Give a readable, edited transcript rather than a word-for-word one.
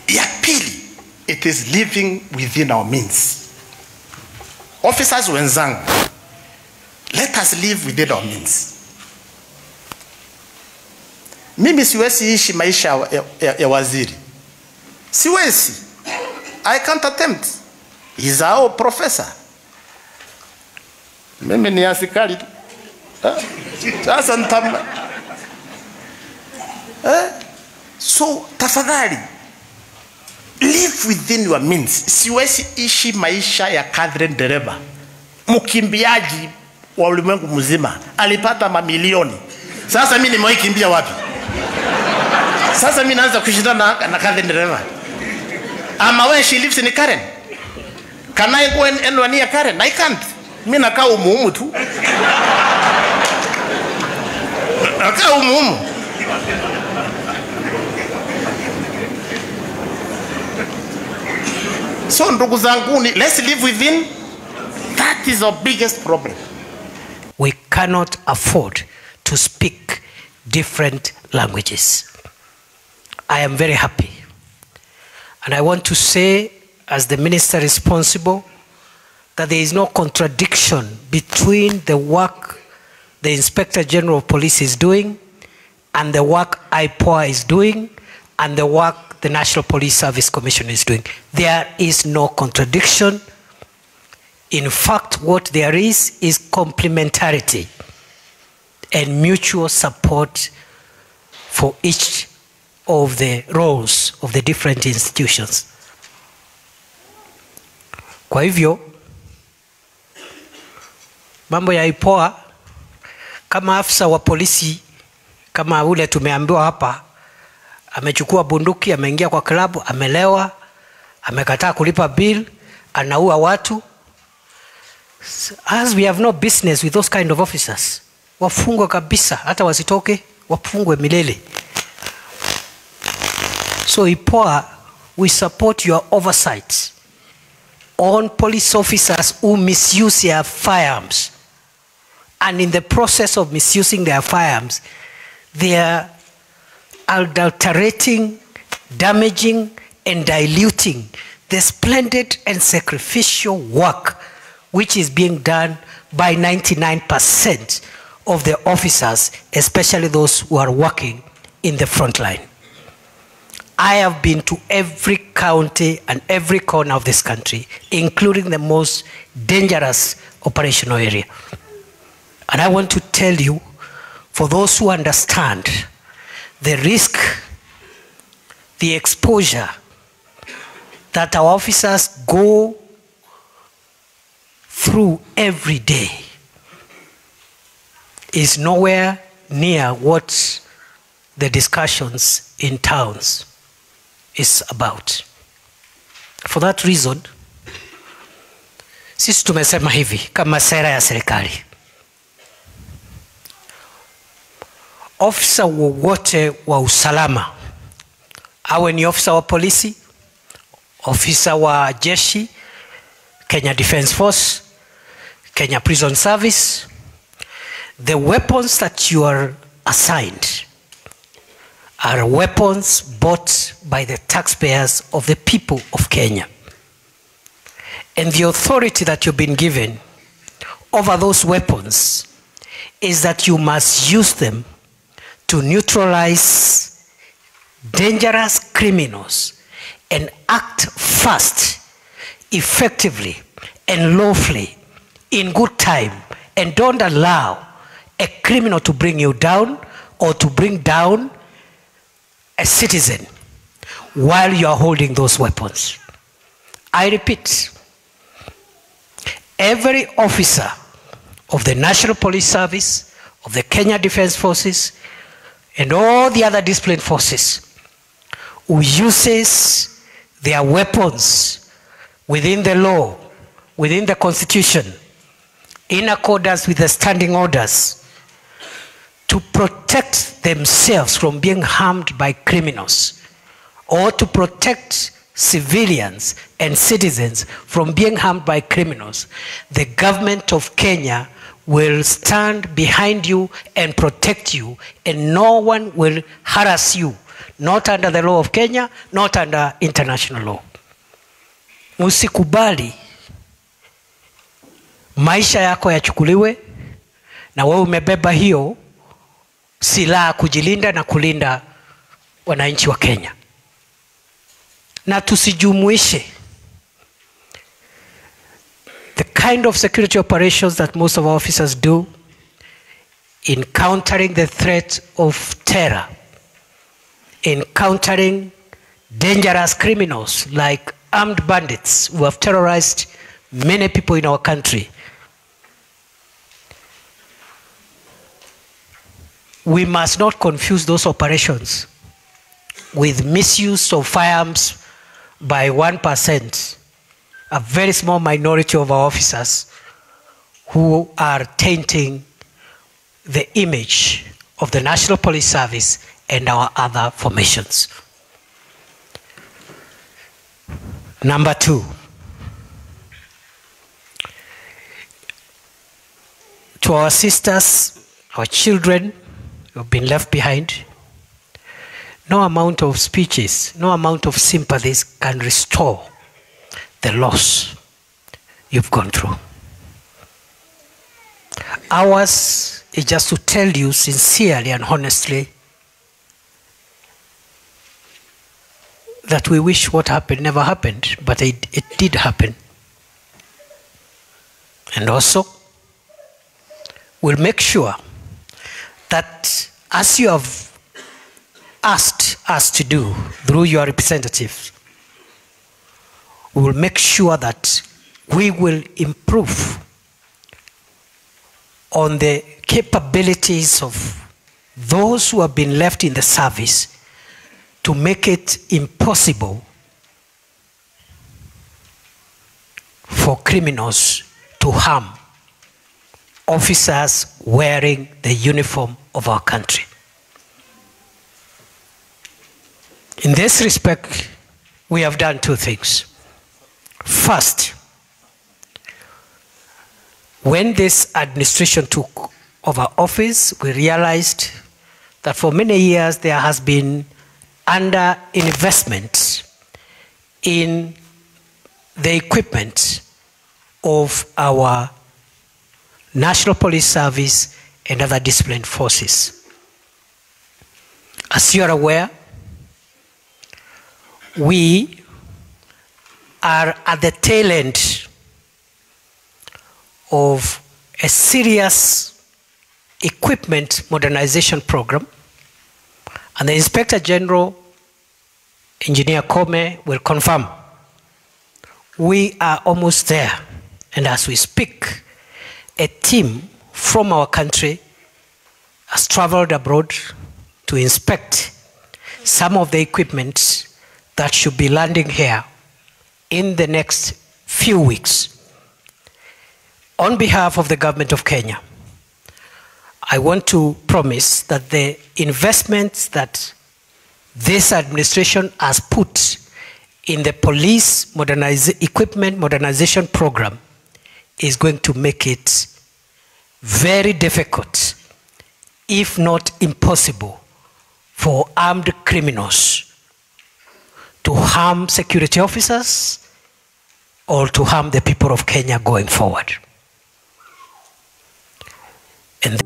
Ya pili, it is living within our means. Officers wenzangu, let us live within our means. Mimi siwezi ishi maisha ya waziri. Siwezi. I can't attempt. He's our professor. Mimi ni askari tu. Sasa so tafadhali, live within your means. Siwezi ishi maisha ya Catherine Dereba, mkimbiaji wa ulimwengu mzima, alipata mamilioni. Sasa mimi nimekimbia wapi? Sasa mimi naanza kushindana na Catherine Dereba. Ama when she lives in Karen, can I go and near Karen? I can't. Mimi nakaa umumu tu. Nakaa umumu. So ndugu zangu, let's live within. That is our biggest problem. We cannot afford to speak different languages. I am very happy. And I want to say, as the minister responsible, that there is no contradiction between the work the Inspector General of Police is doing and the work IPOA is doing and the work the National Police Service Commission is doing. There is no contradiction. In fact, what there is complementarity and mutual support for each of the roles of the different institutions. Kwa hivyo, mambo ya IPOA, kama afisa wa polisi, kama ule tumeambiwa hapa, amechukua bunduki, ameingia kwa klabu, amelewa, amekataa kulipa bill, anaua watu. As we have no business with those kind of officers, wafungwe kabisa, hata wasitoke, wafungwe milele. So IPOA, we support your oversight on police officers who misuse their firearms. And in the process of misusing their firearms, they are adulterating, damaging, and diluting the splendid and sacrificial work which is being done by 99% of the officers, especially those who are working in the front line. I have been to every county and every corner of this country, including the most dangerous operational area. And I want to tell you, for those who understand the risk, the exposure that our officers go through every day is nowhere near what the discussions in towns is about. For that reason, sisi tumesema hivi kama sera ya serikali, ofisa wowote wa usalama, awe ni ofisa wa polisi, ofisa wa jeshi, Kenya Defence Force, Kenya Prison Service, the weapons that you are assigned are weapons bought by the taxpayers of the people of Kenya. And the authority that you've been given over those weapons is that you must use them to neutralize dangerous criminals and act fast, effectively, and lawfully in good time, and don't allow a criminal to bring you down or to bring down a citizen while you are holding those weapons. I repeat, every officer of the National Police Service, of the Kenya Defence Forces, and all the other disciplined forces who uses their weapons within the law, within the Constitution, in accordance with the standing orders, to protect themselves from being harmed by criminals, or to protect civilians and citizens from being harmed by criminals, the government of Kenya will stand behind you and protect you, and no one will harass you, not under the law of Kenya, not under international law. Musikubali maisha yako yachukuliwe na wewe umebeba hiyo silaha kujilinda na kulinda wananchi wa Kenya. Na tusijumuishe the kind of security operations that most of our officers do in countering the threat of terror, in countering dangerous criminals like armed bandits who have terrorized many people in our country. We must not confuse those operations with misuse of firearms by 1%, a very small minority of our officers who are tainting the image of the National Police Service and our other formations. Number 2, to our sisters, our children who have been left behind, no amount of speeches, no amount of sympathies can restore the loss you've gone through. Ours is just to tell you sincerely and honestly that we wish what happened never happened, but it did happen. And also, we'll make sure that as you have asked us to do through your representatives, we will make sure that we will improve on the capabilities of those who have been left in the service to make it impossible for criminals to harm officers wearing the uniform of our country. In this respect, we have done 2 things. First, when this administration took over office, we realized that for many years there has been underinvestment in the equipment of our National Police Service and other disciplined forces. As you are aware, we are at the tail end of a serious equipment modernization program, and the Inspector General, Engineer Koome, will confirm we are almost there. And as we speak, a team from our country has traveled abroad to inspect some of the equipment that should be landing here in the next few weeks. On behalf of the government of Kenya, I want to promise that the investments that this administration has put in the police equipment modernization program is going to make it very difficult, if not impossible, for armed criminals to harm security officers or to harm the people of Kenya going forward. And